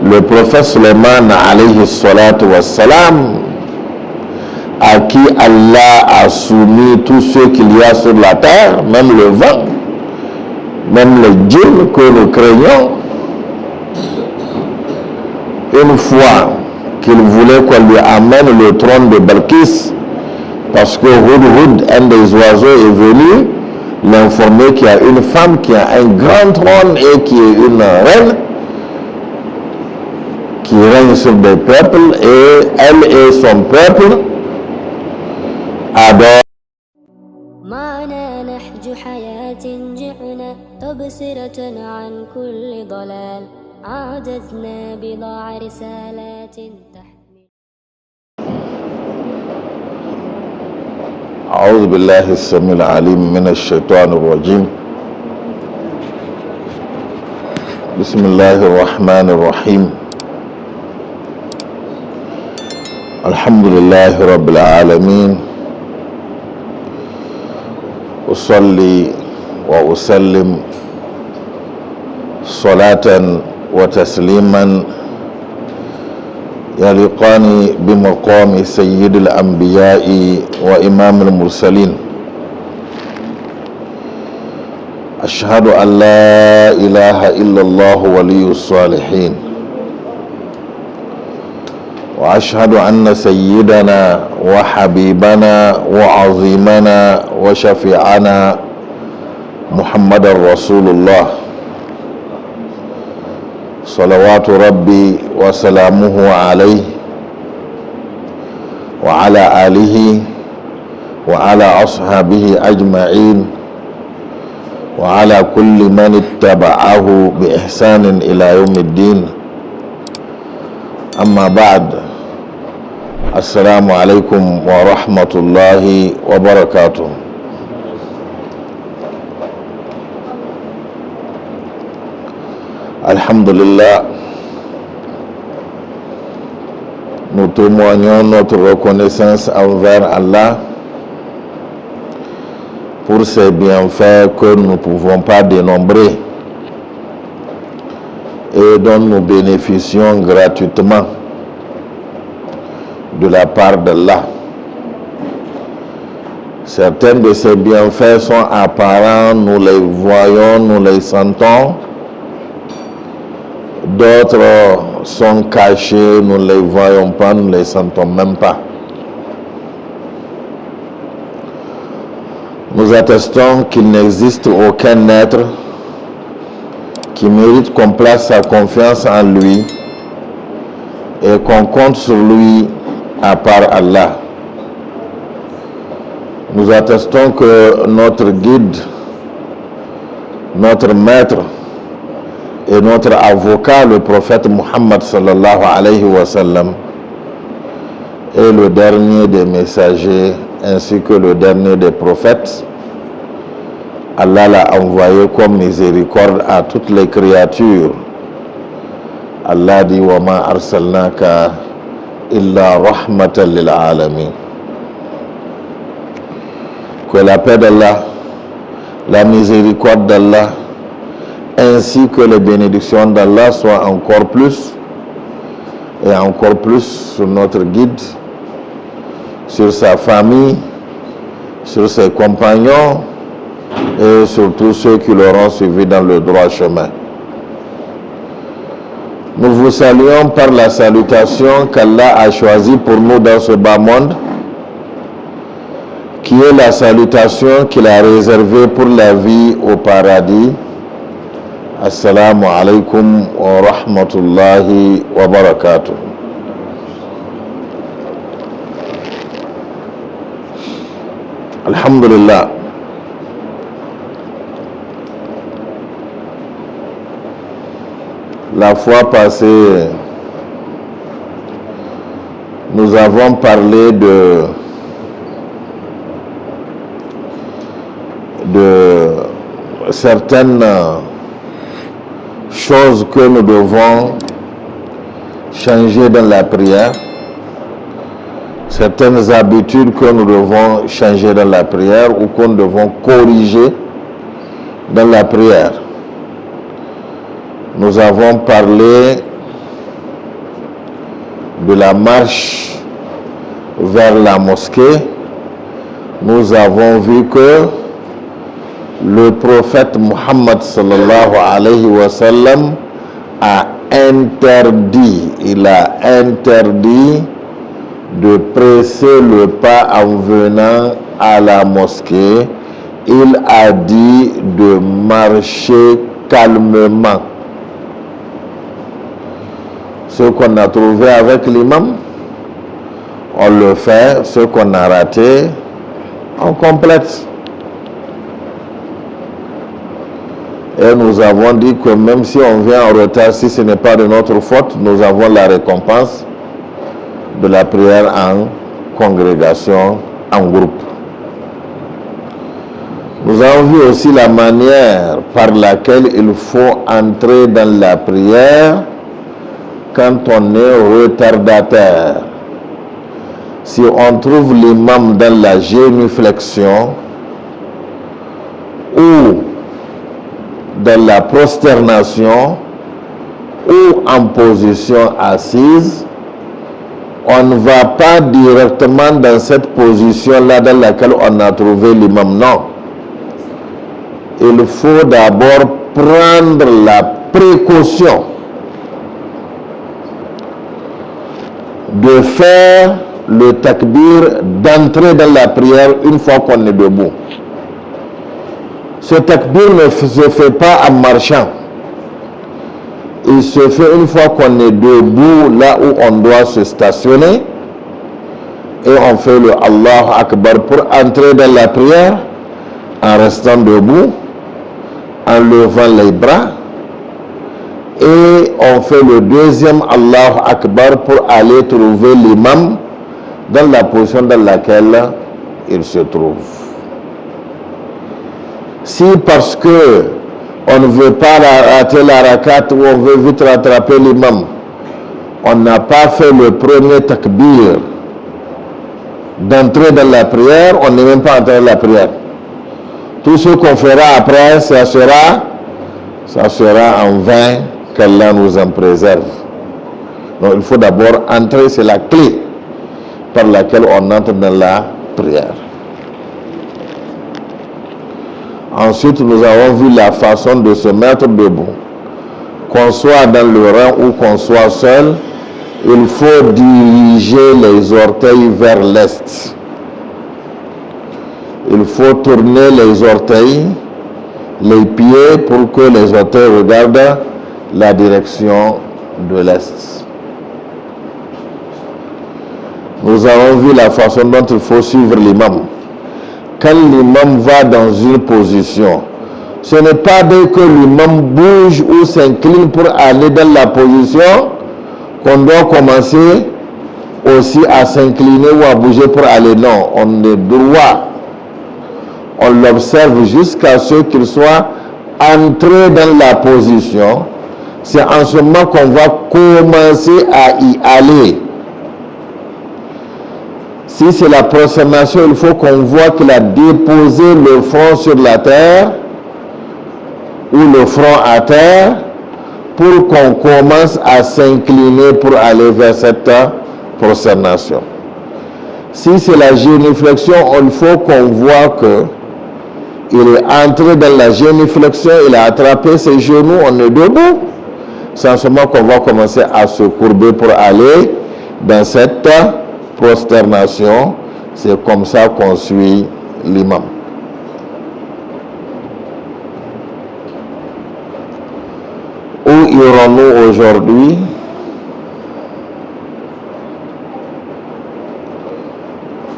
le prophète Suleiman alayhi salatu wassalam, à qui Allah a soumis tout ce qu'il y a sur la terre, même le vent, même les djinns que nous craignons, une fois qu'il voulait qu'on lui amène le trône de Balkis, parce que Hudhud, un des oiseaux, est venu l'informer qu'il y a une femme qui a un grand trône et qui est une reine qui règne sur des peuples, et elle et son peuple adorent. أعوذ بالله السميع العليم من الشيطان الرجيم. بسم الله الرحمن الرحيم. الحمد لله رب العالمين. أصلي وأسلم صلاة وتسليما يليقان بمقام سيد الأنبياء وإمام المرسلين. أشهد أن لا إله إلا الله ولي الصالحين، وأشهد أن سيدنا وحبيبنا وعظيمنا وشفيعنا محمد رسول الله صلوات ربي وسلامه عليه وعلى آله وعلى أصحابه أجمعين وعلى كل من اتبعه بإحسان إلى يوم الدين. أما بعد، السلام عليكم ورحمة الله وبركاته. Alhamdulillah, nous témoignons notre reconnaissance envers Allah pour ces bienfaits que nous ne pouvons pas dénombrer et dont nous bénéficions gratuitement de la part d'Allah. Certains de ces bienfaits sont apparents, nous les voyons, nous les sentons. D'autres sont cachés, nous ne les voyons pas, nous ne les sentons même pas. Nous attestons qu'il n'existe aucun être qui mérite qu'on place sa confiance en lui et qu'on compte sur lui à part Allah. Nous attestons que notre guide, notre maître et notre avocat, le prophète Muhammad sallallahu alayhi wa sallam, est le dernier des messagers ainsi que le dernier des prophètes. Allah l'a envoyé comme miséricorde à toutes les créatures. Allah dit wa ma arsalnaka illa rahmatan lil alamin. Que la paix d'Allah, la miséricorde d'Allah ainsi que les bénédictions d'Allah soient encore plus et encore plus sur notre guide, sur sa famille, sur ses compagnons et sur tous ceux qui l'auront suivi dans le droit chemin. Nous vous saluons par la salutation qu'Allah a choisie pour nous dans ce bas monde, qui est la salutation qu'il a réservée pour la vie au paradis. Assalamu alaikum wa rahmatullahi wa barakatuh. Alhamdulillah. La fois passée, nous avons parlé de certaines choses que nous devons changer dans la prière, certaines habitudes que nous devons changer dans la prière ou que nous devons corriger dans la prière. Nous avons parlé de la marche vers la mosquée, nous avons vu que le prophète Muhammad sallallahu alayhi wa sallam a interdit, de presser le pas en venant à la mosquée. Il a dit de marcher calmement. Ce qu'on a trouvé avec l'imam, on le fait. Ce qu'on a raté, on complète. Et nous avons dit que même si on vient en retard, si ce n'est pas de notre faute, nous avons la récompense de la prière en congrégation, en groupe. Nous avons vu aussi la manière par laquelle il faut entrer dans la prière quand on est retardataire. Si on trouve l'imam dans la génuflexion ou dans la prosternation ou en position assise, on ne va pas directement dans cette position-là dans laquelle on a trouvé l'imam. Non. Il faut d'abord prendre la précaution de faire le takbir, d'entrer dans la prière une fois qu'on est debout. Ce takbir ne se fait pas en marchant. Il se fait une fois qu'on est debout, là où on doit se stationner. Et on fait le Allahu Akbar pour entrer dans la prière en restant debout, en levant les bras. Et on fait le deuxième Allahu Akbar pour aller trouver l'imam dans la position dans laquelle il se trouve. Si parce que on ne veut pas rater la rakat ou on veut vite rattraper l'imam, on n'a pas fait le premier takbir d'entrer dans la prière, on n'est même pas entré dans la prière. Tout ce qu'on fera après, ça sera en vain, qu'Allah nous en préserve. Donc il faut d'abord entrer, c'est la clé par laquelle on entre dans la prière. Ensuite, nous avons vu la façon de se mettre debout. Qu'on soit dans le rang ou qu'on soit seul, il faut diriger les orteils vers l'est. Il faut tourner les orteils, les pieds pour que les orteils regardent la direction de l'est. Nous avons vu la façon dont il faut suivre l'imam. Quand l'imam va dans une position, ce n'est pas dès que l'imam bouge ou s'incline pour aller dans la position qu'on doit commencer aussi à s'incliner ou à bouger pour aller. Non, on est droit. On l'observe jusqu'à ce qu'il soit entré dans la position. C'est en ce moment qu'on va commencer à y aller. Si c'est la prosternation, il faut qu'on voit qu'il a déposé le front sur la terre ou le front à terre pour qu'on commence à s'incliner pour aller vers cette prosternation. Si c'est la génuflexion, il faut qu'on voit qu'il est entré dans la génuflexion, il a attrapé ses genoux, on est debout. C'est en ce moment qu'on va commencer à se courber pour aller dans cette prosternation. C'est comme ça qu'on suit l'imam. Où irons-nous aujourd'hui?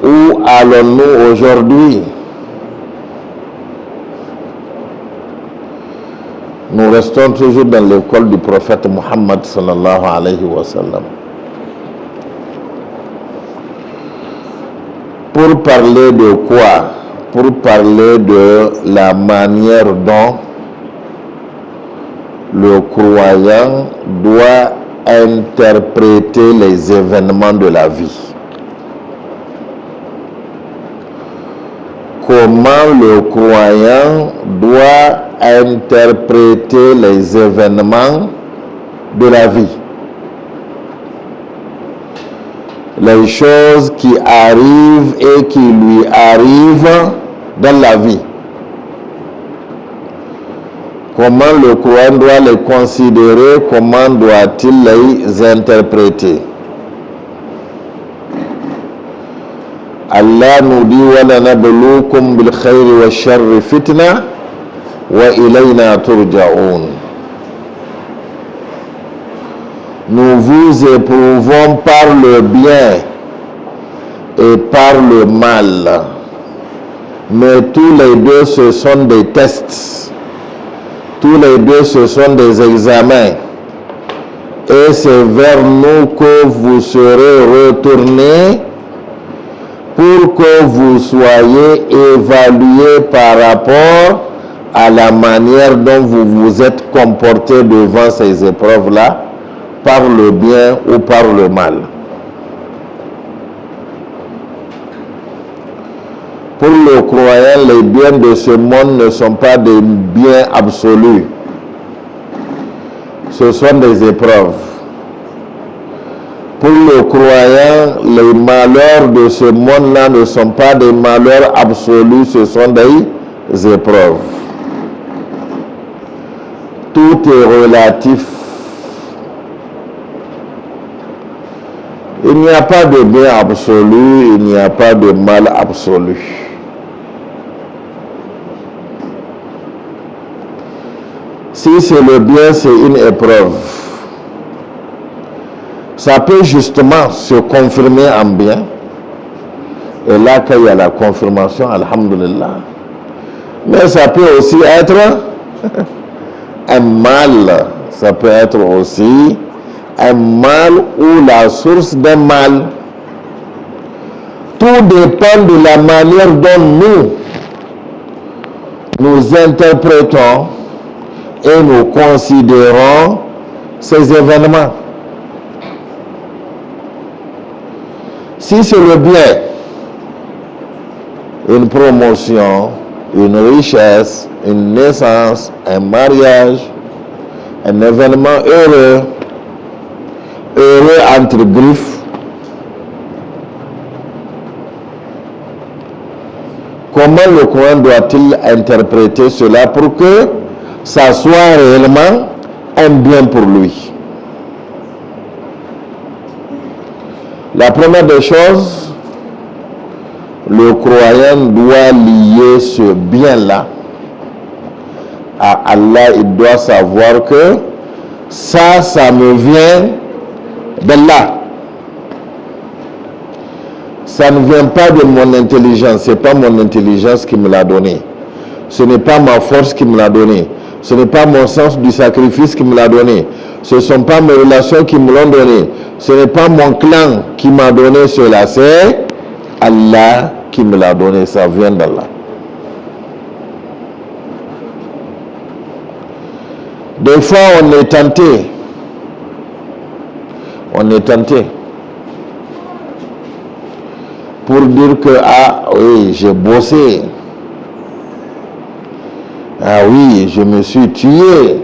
Où allons-nous aujourd'hui? Nous restons toujours dans l'école du prophète Muhammad sallallahu alayhi wa sallam. Pour parler de quoi? Pour parler de la manière dont le croyant doit interpréter les événements de la vie. Comment le croyant doit interpréter les événements de la vie. les choses qui arrivent et qui lui arrivent dans la vie. Comment le croyant doit les considérer, comment doit-il les interpréter? Allah nous dit وَلَنَبْلُوكُمْ بِالْخَيْرِ وَالشَّرِّ فِتْنَةً وَإِلَيْنَا تُرْجَعُونَ. Nous vous éprouvons par le bien et par le mal. Mais tous les deux, ce sont des tests. Tous les deux, ce sont des examens. Et c'est vers nous que vous serez retournés pour que vous soyez évalués par rapport à la manière dont vous vous êtes comportés devant ces épreuves-là, par le bien ou par le mal. Pour le croyant, les biens de ce monde ne sont pas des biens absolus. Ce sont des épreuves. Pour le croyant, les malheurs de ce monde-là ne sont pas des malheurs absolus, ce sont des épreuves. Tout est relatif. Il n'y a pas de bien absolu, il n'y a pas de mal absolu. Si c'est le bien, c'est une épreuve. Ça peut justement se confirmer en bien. Et là, quand il y a la confirmation, alhamdulillah. Mais ça peut aussi être un mal. Ça peut être aussi un mal ou la source d'un mal. Tout dépend de la manière dont nous interprétons et nous considérons ces événements. Si c'est le bien, une promotion, une richesse, une naissance, un mariage, un événement heureux entre griffes, comment le croyant doit-il interpréter cela pour que ça soit réellement un bien pour lui? La première des choses, le croyant doit lier ce bien-là à Allah. Il doit savoir que ça me vient d'Allah. Ça ne vient pas de mon intelligence. Ce n'est pas mon intelligence qui me l'a donné. Ce n'est pas ma force qui me l'a donné. Ce n'est pas mon sens du sacrifice qui me l'a donné. Ce ne sont pas mes relations qui me l'ont donné. Ce n'est pas mon clan qui m'a donné cela. C'est Allah qui me l'a donné. Ça vient d'Allah. Des fois, on est tenté. On est tenté pour dire que, ah oui, j'ai bossé. Ah oui, je me suis tué.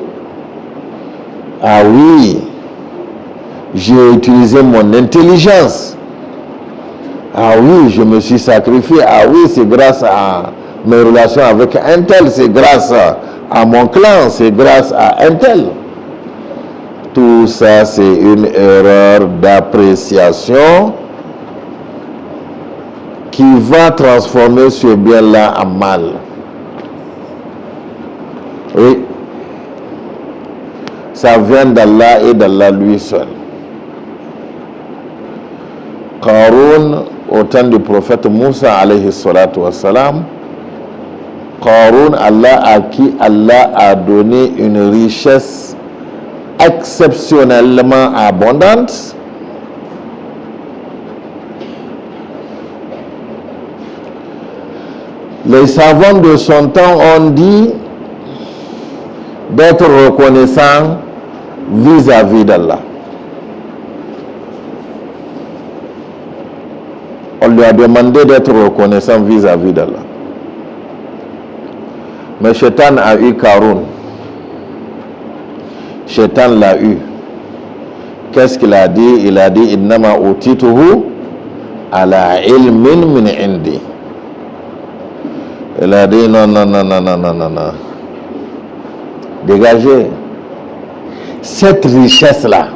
Ah oui, j'ai utilisé mon intelligence. Ah oui, je me suis sacrifié. Ah oui, c'est grâce à mes relations avec un tel. C'est grâce à mon clan. C'est grâce à un tel. Tout ça, c'est une erreur d'appréciation qui va transformer ce bien-là en mal. Oui, ça vient d'Allah et d'Allah lui seul. Qarun, au temps du prophète Moussa alayhi salatu wassalam, Qarun, à qui Allah a donné une richesse exceptionnellement abondante, les savants de son temps ont dit d'être reconnaissant vis-à-vis d'Allah. On lui a demandé d'être reconnaissant vis-à-vis d'Allah. Mais Shaitan a eu Qarun. Shaitan l'a eu. Qu'est-ce qu'il a dit? Il a dit Innama utituhu ala ilmin min indi. Il a dit non, non, non, non, non, non, non, non. Dégagez. Cette richesse-là,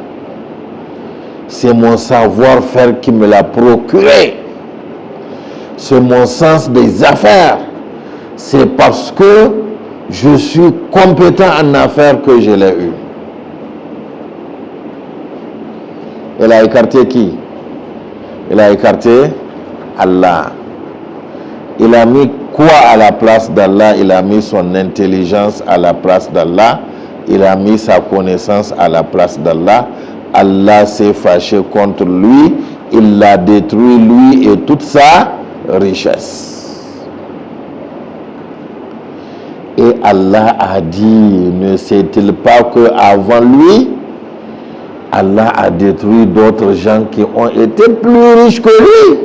c'est mon savoir-faire qui me l'a procuré. C'est mon sens des affaires. C'est parce que je suis compétent en affaires que je l'ai eu. Il a écarté qui? Il a écarté Allah. Il a mis quoi à la place d'Allah? Il a mis son intelligence à la place d'Allah. Il a mis sa connaissance à la place d'Allah. Allah s'est fâché contre lui. Il l'a détruit, lui et toute sa richesse. Et Allah a dit, ne sait-il pas qu'avant lui, Allah a détruit d'autres gens qui ont été plus riches que lui?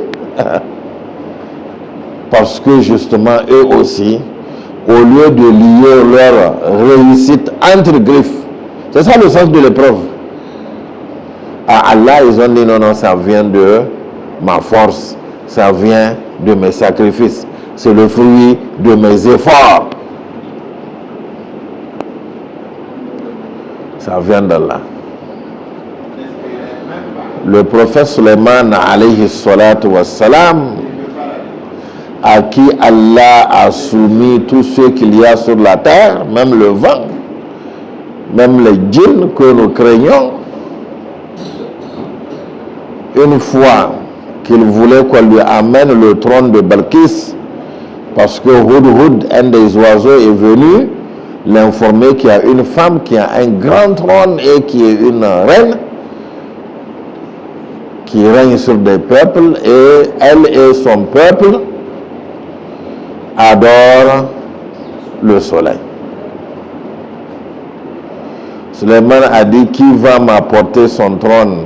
Parce que justement, eux aussi, au lieu de lier leur réussite entre griffes, c'est ça le sens de l'épreuve. À Allah, ils ont dit non, non, ça vient de ma force, ça vient de mes sacrifices, c'est le fruit de mes efforts. Ça vient d'Allah. Le prophète Suleiman, alayhi salatu wassalam, à qui Allah a soumis tout ce qu'il y a sur la terre, même le vent, même les djinns que nous craignons, une fois qu'il voulait qu'on lui amène le trône de Balkis, parce que Hudhud, un des oiseaux, est venu l'informer qu'il y a une femme qui a un grand trône et qui est une reine, qui règne sur des peuples, et elle et son peuple adorent le soleil. Suleiman a dit, qui va m'apporter son trône?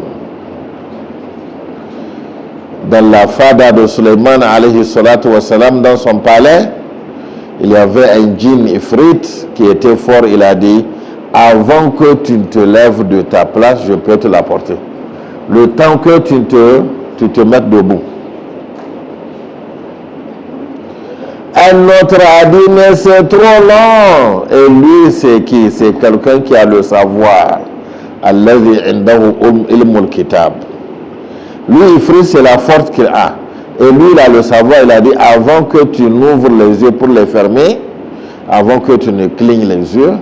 Dans la fada de Suleiman alayhi salatu wassalam, dans son palais, il y avait un djinn ifrit qui était fort. Il a dit, avant que tu ne te lèves de ta place, je peux te l'apporter. Le temps que tu te mettes debout. Un autre a dit, mais c'est trop long. Et lui, c'est qui? C'est quelqu'un qui a le savoir. Alladhi indahu ilmul kitab. Lui, Ifrit, c'est la force qu'il a. Et lui, il a le savoir. Il a dit, avant que tu n'ouvres les yeux pour les fermer, avant que tu ne clignes les yeux,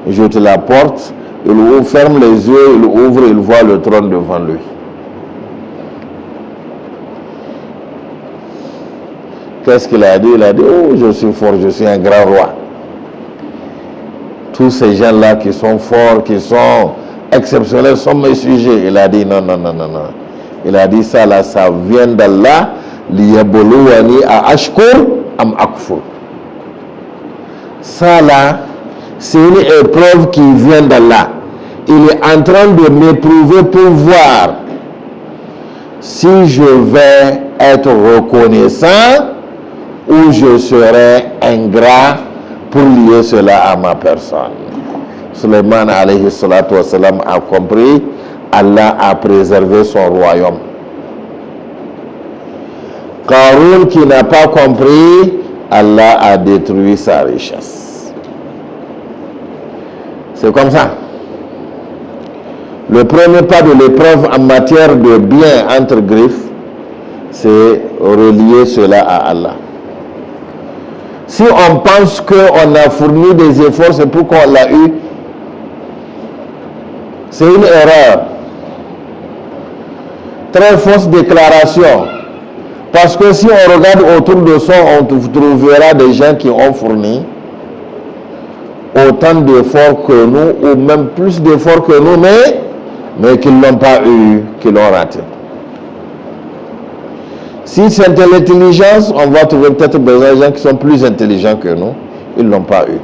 je te l'apporte. Il ferme les yeux, il ouvre, il voit le trône devant lui. Qu'est-ce qu'il a dit? Il a dit, oh, je suis fort, je suis un grand roi. Tous ces gens-là qui sont forts, qui sont exceptionnels, sont mes sujets. Il a dit, non, non, non, non, non. Il a dit, ça là, ça vient d'Allah. Liyabluwani a ashkur am akfur. Ça là, c'est une épreuve qui vient d'Allah. Il est en train de m'éprouver pour voir si je vais être reconnaissant ou je serai ingrat pour lier cela à ma personne. Suleiman alayhi salatu wassalam a compris, Allah a préservé son royaume. Qarun qui n'a pas compris, Allah a détruit sa richesse. C'est comme ça. Le premier pas de l'épreuve en matière de bien entre griffes, c'est relier cela à Allah. Si on pense qu'on a fourni des efforts, c'est pour qu'on l'a eu, c'est une erreur. Très fausse déclaration. Parce que si on regarde autour de soi, on trouvera des gens qui ont fourni autant d'efforts que nous, ou même plus d'efforts que nous, mais qu'ils n'ont pas eu, qu'ils l'ont raté. Si c'est l'intelligence, on va trouver peut-être des gens qui sont plus intelligents que nous, ils ne l'ont pas eu.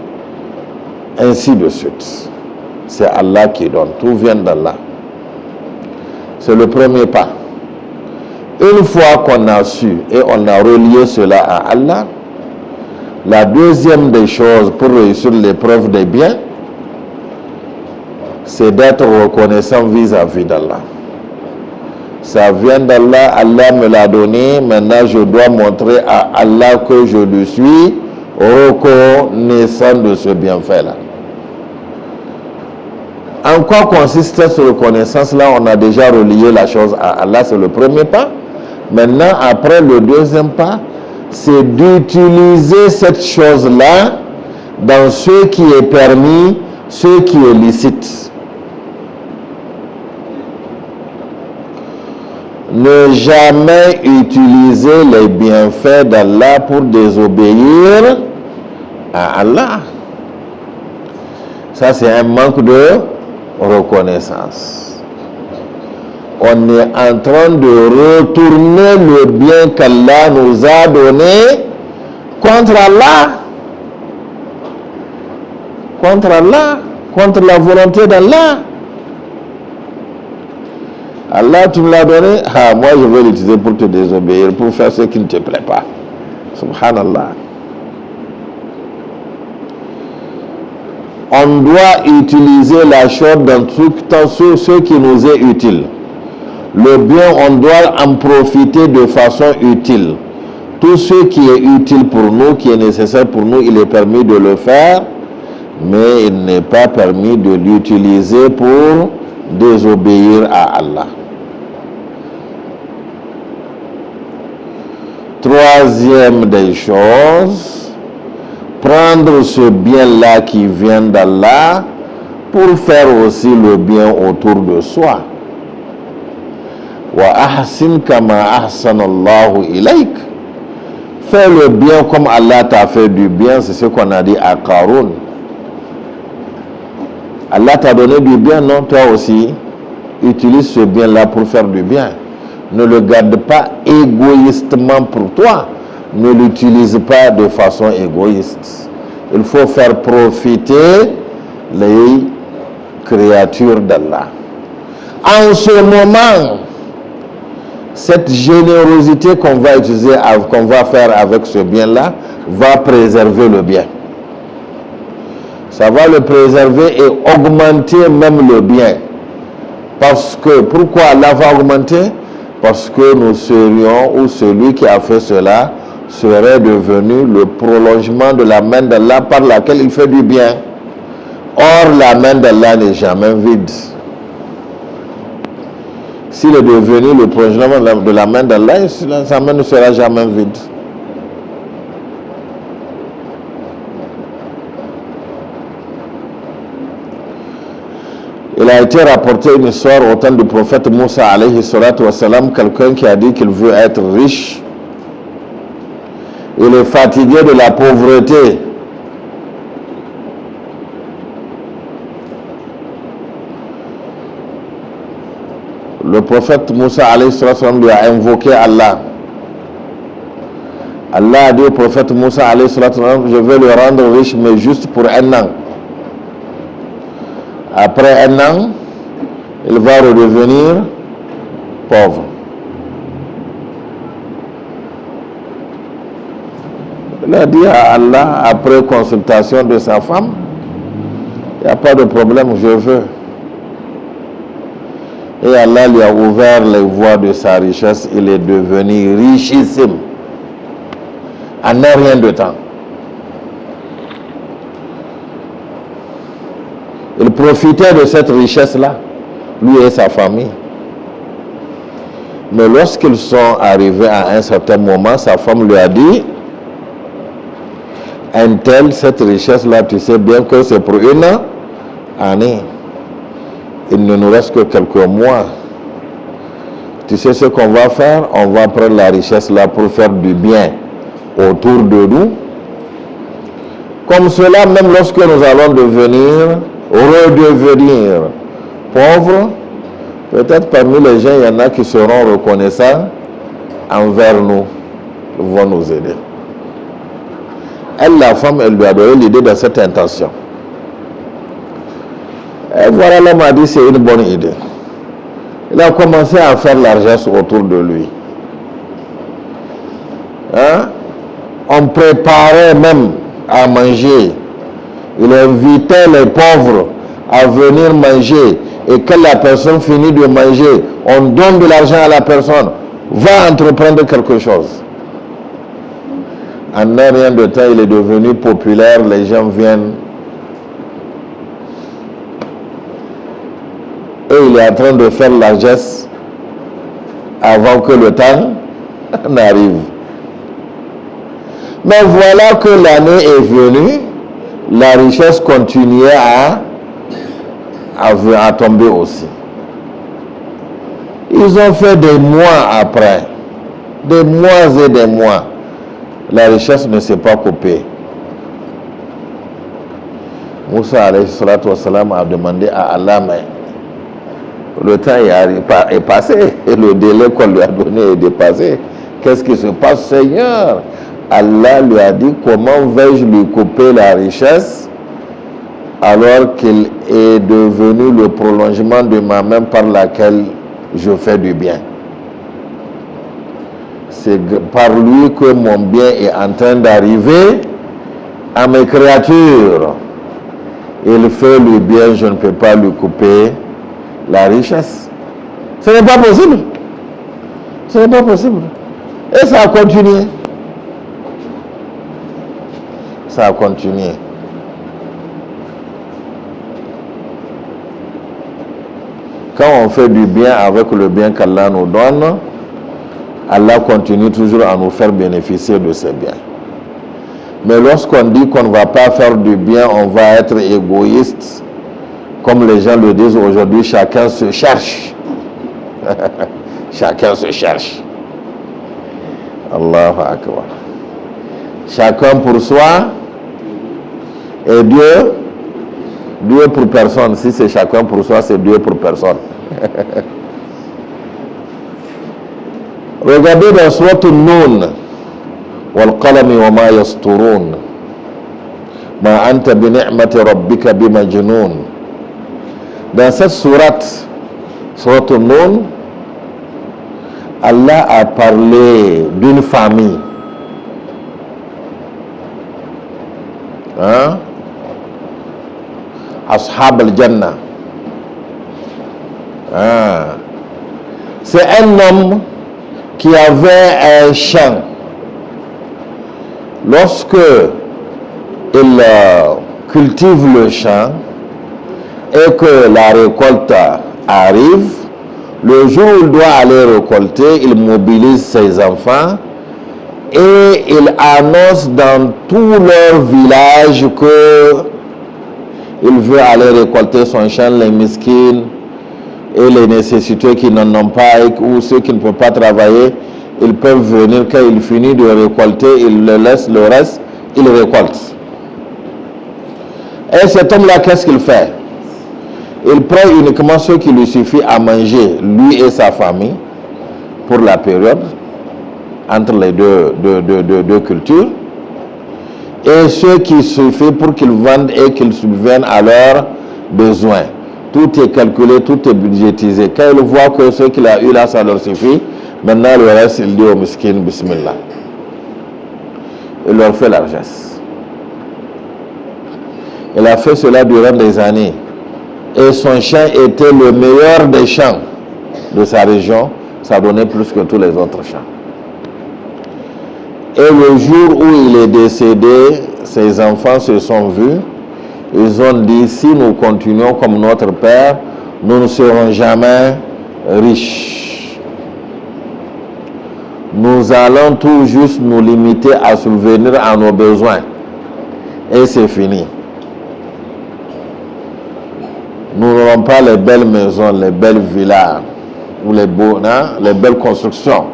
Ainsi de suite. C'est Allah qui donne, tout vient d'Allah. C'est le premier pas. Une fois qu'on a su et on a relié cela à Allah, la deuxième des choses pour réussir l'épreuve des biens, c'est d'être reconnaissant vis-à-vis d'Allah. Ça vient d'Allah, Allah me l'a donné, maintenant je dois montrer à Allah que je le suis reconnaissant de ce bienfait-là. En quoi consiste cette reconnaissance-là? On a déjà relié la chose à Allah, c'est le premier pas. Maintenant, après le deuxième pas, c'est d'utiliser cette chose-là dans ce qui est permis, ce qui est licite. Ne jamais utiliser les bienfaits d'Allah pour désobéir à Allah. Ça, c'est un manque de reconnaissance. On est en train de retourner le bien qu'Allah nous a donné contre Allah. Contre Allah, contre la volonté d'Allah. Allah, tu me l'as donné, moi je vais l'utiliser pour te désobéir, pour faire ce qui ne te plaît pas. Subhanallah. On doit utiliser la chose dans ce qui nous est utile. Le bien, on doit en profiter de façon utile. Tout ce qui est utile pour nous, qui est nécessaire pour nous, il est permis de le faire, mais il n'est pas permis de l'utiliser pour désobéir à Allah. Troisième des choses, prendre ce bien-là qui vient d'Allah pour faire aussi le bien autour de soi. Wa ahsin kama ahsanallahu ilayk. Fais le bien comme Allah t'a fait du bien, c'est ce qu'on a dit à Qarun. Allah t'a donné du bien, non? Toi aussi, utilise ce bien-là pour faire du bien. Ne le garde pas égoïstement pour toi. Ne l'utilise pas de façon égoïste. Il faut faire profiter les créatures d'Allah. En ce moment, cette générosité qu'on va utiliser, qu'on va faire avec ce bien-là, va préserver le bien. Ça va le préserver et augmenter même le bien. Parce que, pourquoi Allah va augmenter? Parce que nous serions, ou celui qui a fait cela, serait devenu le prolongement de la main d'Allah par laquelle il fait du bien. Or, la main d'Allah n'est jamais vide. S'il est devenu le prolongement de la main d'Allah, sa main ne sera jamais vide. Il a été rapporté une histoire au temps du prophète Moussa alayhi salatu wa salam, quelqu'un qui a dit qu'il veut être riche. Il est fatigué de la pauvreté. Le prophète Moussa alayhi salatu wa salam lui a invoqué Allah. Allah a dit au prophète Moussa alayhi salatu wa salam, je vais le rendre riche, mais juste pour un an. Après un an, il va redevenir pauvre. Il a dit à Allah, après consultation de sa femme, il n'y a pas de problème, je veux. Et Allah lui a ouvert les voies de sa richesse, il est devenu richissime. En un rien de temps. Il profitait de cette richesse-là, lui et sa famille. Mais lorsqu'ils sont arrivés à un certain moment, sa femme lui a dit, un tel, cette richesse-là, tu sais bien que c'est pour une année. Il ne nous reste que quelques mois. Tu sais ce qu'on va faire? On va prendre la richesse-là pour faire du bien autour de nous. Comme cela, même lorsque nous allons redevenir pauvres, peut-être parmi les gens, il y en a qui seront reconnaissants envers nous, vont nous aider. Elle, la femme, elle lui a donné l'idée de cette intention. Et voilà, l'homme a dit, c'est une bonne idée. Il a commencé à faire l'argent autour de lui. Hein? On préparait même à manger. Il invitait les pauvres à venir manger. Et quand la personne finit de manger, On donne de l'argent à la personne, va entreprendre quelque chose. En un rien de temps, il est devenu populaire, les gens viennent. Et il est en train de faire la geste avant que le temps n'arrive. Mais voilà que l'année est venue, la richesse continuait à tomber aussi. Ils ont fait des mois après, des mois et des mois. La richesse ne s'est pas coupée. Moussa alayhi salatu wassalam a demandé à Allah, mais le temps est passé, et le délai qu'on lui a donné est dépassé. Qu'est-ce qui se passe, Seigneur? Allah lui a dit, comment vais-je lui couper la richesse alors qu'il est devenu le prolongement de ma main par laquelle je fais du bien. C'est par lui que mon bien est en train d'arriver à mes créatures. Il fait le bien, je ne peux pas lui couper la richesse. Ce n'est pas possible. Ce n'est pas possible. Et ça a continué. Ça a continué. Quand on fait du bien avec le bien qu'Allah nous donne, Allah continue toujours à nous faire bénéficier de ces biens. Mais lorsqu'on dit qu'on ne va pas faire du bien, on va être égoïste. Comme les gens le disent aujourd'hui, chacun se cherche. Chacun se cherche. Allahu Akbar. Chacun pour soi et Dieu. Dieu pour personne. Si c'est chacun pour soi, c'est Dieu pour personne. Regardez dans Surat An-Nun. Wal qalami wa ma yasturun. Ma anta bi ni'mati rabbika bi majnun. Dans cette sourate, Surat An-Nun, Allah a parlé d'une famille. Hein? Ashab al-Jannah. Ah. C'est un homme qui avait un champ. Lorsque il cultive le champ et que la récolte arrive, le jour où il doit aller récolter, il mobilise ses enfants et il annonce dans tout leur village que il veut aller récolter son champ, les miskines et les nécessiteux qui n'en ont pas ou ceux qui ne peuvent pas travailler, ils peuvent venir quand il finit de récolter, il le laisse le reste, il récolte. Et cet homme-là, qu'est-ce qu'il fait? Il prend uniquement ce qui lui suffit à manger, lui et sa famille, pour la période entre les deux cultures. Et ce qui suffit pour qu'ils vendent et qu'ils subviennent à leurs besoins. Tout est calculé, tout est budgétisé. Quand ils voient que ce qu'il a eu là, ça leur suffit, maintenant le reste, il dit au miskin, bismillah. Il leur fait largesse. Il a fait cela durant des années. Et son champ était le meilleur des champs de sa région. Ça donnait plus que tous les autres champs. Et le jour où il est décédé, ses enfants se sont vus. Ils ont dit, si nous continuons comme notre père, nous ne serons jamais riches. Nous allons tout juste nous limiter à subvenir à nos besoins. Et c'est fini. Nous n'aurons pas les belles maisons, les belles villas, ou les belles constructions.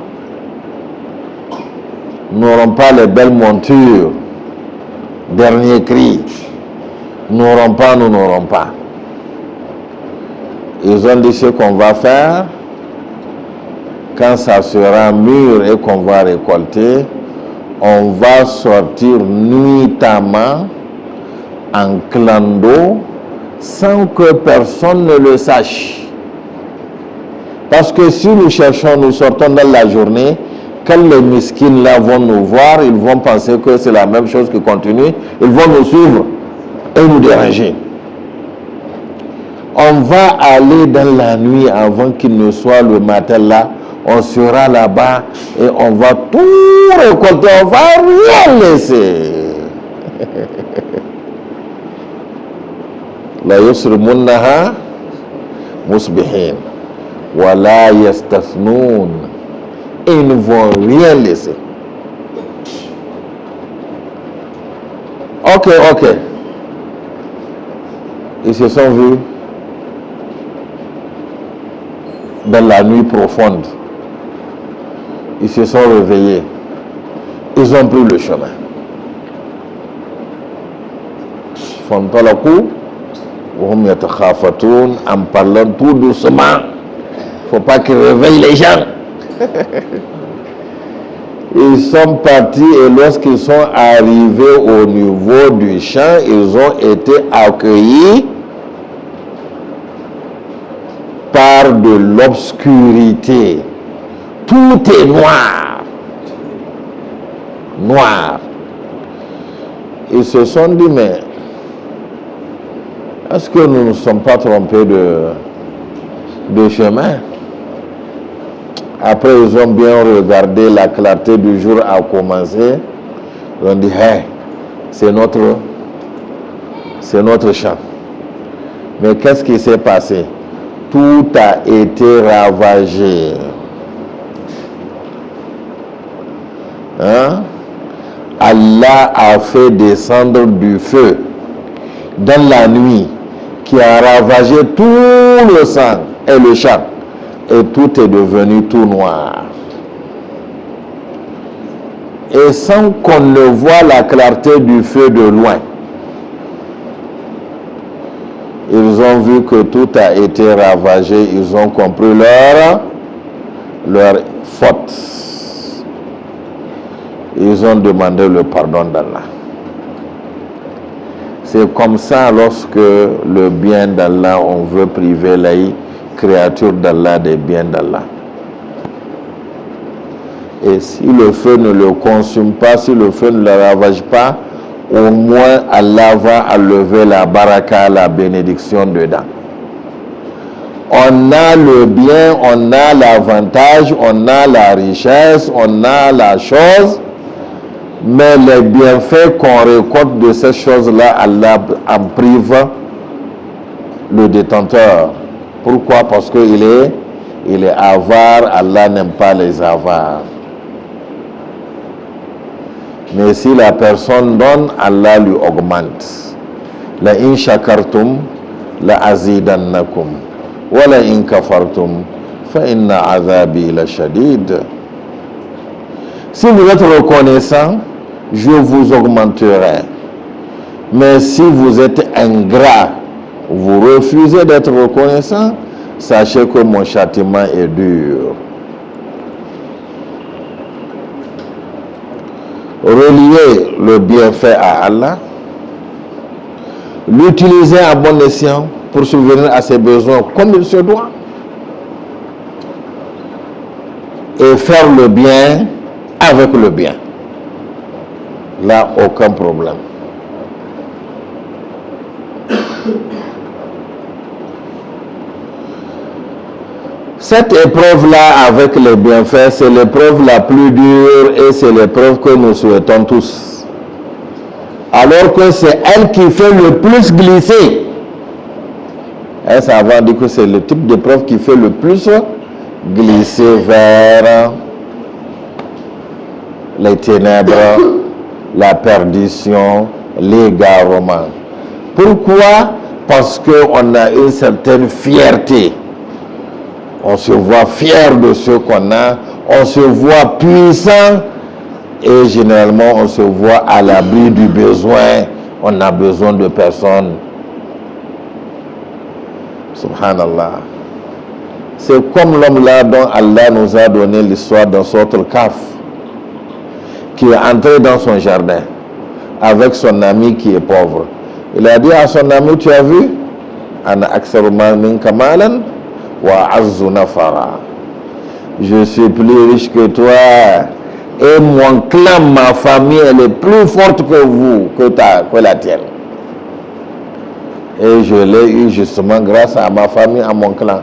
Nous n'aurons pas les belles montures, dernier cri. Nous n'aurons pas. Ils ont dit ce qu'on va faire, quand ça sera mûr et qu'on va récolter, on va sortir nuitamment en clando sans que personne ne le sache. Parce que si nous cherchons, nous sortons dans la journée, quand les miskines là vont nous voir, ils vont penser que c'est la même chose qui continue, ils vont nous suivre et nous déranger. On va aller dans la nuit avant qu'il ne soit le matin là. On sera là-bas et on va tout récolter. On va rien laisser. La yusrimunnaha musbihin. Wa la yastathnoun. Et ils ne vont rien laisser. Ok. Ils se sont vus dans la nuit profonde. Ils se sont réveillés. Ils ont pris le chemin. Fantalaku, wahum yatakhafatun, en parlant tout doucement. Faut pas qu'ils réveillent les gens. Ils sont partis et lorsqu'ils sont arrivés au niveau du champ, ils ont été accueillis par de l'obscurité. Tout est noir. Noir. Ils se sont dit, mais est-ce que nous ne sommes pas trompés de chemin? Après, ils ont bien regardé, la clarté du jour a commencé. Ils ont dit, hey, c'est notre champ. Mais qu'est-ce qui s'est passé? Tout a été ravagé. Hein? Allah a fait descendre du feu dans la nuit qui a ravagé tout le sang et le champ. Et tout est devenu tout noir. Et sans qu'on ne voie la clarté du feu de loin, ils ont vu que tout a été ravagé, ils ont compris leur faute. Ils ont demandé le pardon d'Allah. C'est comme ça lorsque le bien d'Allah, on veut priver la créature d'Allah des biens d'Allah. Et si le feu ne le consume pas, si le feu ne le ravage pas, au moins Allah va enlever la baraka, la bénédiction dedans. On a le bien, on a l'avantage, on a la richesse, on a la chose, mais les bienfaits qu'on récolte de ces choses-là, Allah en prive le détenteur. Pourquoi? Parce qu'il est avare, Allah n'aime pas les avares. Mais si la personne donne, Allah lui augmente. La in shakartum, la azidannakum. Wa la in kafartum, fa inna azabi la shadid. Si vous êtes reconnaissant, je vous augmenterai. Mais si vous êtes ingrat, vous refusez d'être reconnaissant, sachez que mon châtiment est dur. Relier le bienfait à Allah, l'utiliser à bon escient pour subvenir à ses besoins comme il se doit, et faire le bien avec le bien. Là, aucun problème. Cette épreuve-là avec les bienfaits, c'est l'épreuve la plus dure et c'est l'épreuve que nous souhaitons tous. Alors que c'est elle qui fait le plus glisser. Un savant dit que c'est le type d'épreuve qui fait le plus glisser vers les ténèbres, la perdition, l'égarement. Pourquoi? Parce qu'on a une certaine fierté. On se voit fier de ce qu'on a, on se voit puissant et généralement on se voit à l'abri du besoin. On a besoin de personne. Subhanallah. C'est comme l'homme là dont Allah nous a donné l'histoire dans Sourate Al-Kahf, qui est entré dans son jardin avec son ami qui est pauvre. Il a dit à son ami, tu as vu? Ana aktharu minka malan wa azzu nafara. Je suis plus riche que toi et mon clan, ma famille, elle est plus forte que vous, que la tienne. Et je l'ai eu justement grâce à ma famille, à mon clan.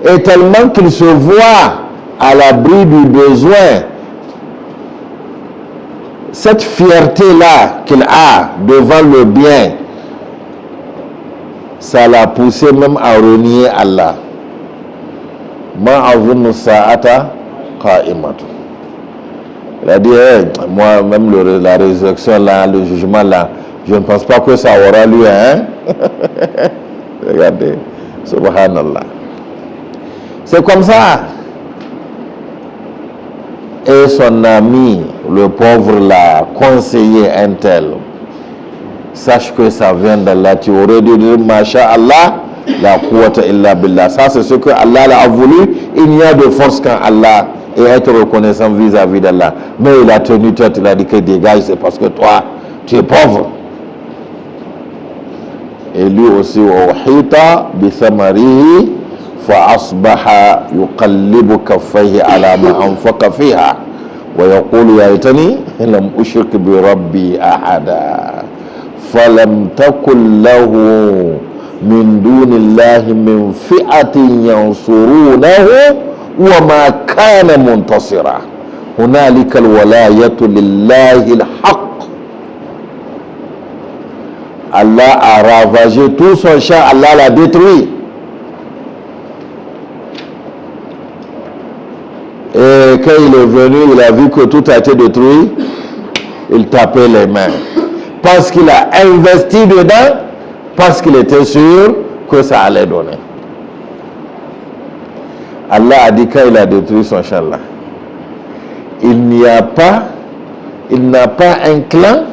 Et tellement qu'il se voit à l'abri du besoin, cette fierté-là qu'il a devant le bien, ça l'a poussé même à renier Allah. Ma azunnu sa'ata qa'imatu. Il a dit, moi même la résurrection là, le jugement là, je ne pense pas que ça aura lieu, hein. Regardez, subhanallah. C'est comme ça. Et son ami, le pauvre, l'a conseillé un tel. Sache que ça vient d'Allah. Tu aurais dû dire, Masha'Allah, la quwwata illa billah. Ça, c'est ce que Allah a voulu. Il n'y a de force qu'en Allah et être reconnaissant vis-à-vis d'Allah. Mais il a tenu tête, il a dit que dégage, c'est parce que toi, tu es pauvre. Et lui aussi, Uhita bi thamarihi fa asbaha yuqallibu kaffayhi ala ma anfaqa fiha wa yaqulu ya laitani lam ushrik bi rabbi ahada falam takun lahu min dunillahi min fi'atin yansurunahu wa ma kana muntasira hunalika alwalayatu lillahi alhaq. Allah a ravagé tout son champ, Allah l'a détruit. Et quand il est venu, il a vu que tout a été détruit, il tapait les mains. Parce qu'il a investi dedans, parce qu'il était sûr que ça allait donner. Allah a dit quand il a détruit son champ là, il n'a pas un clan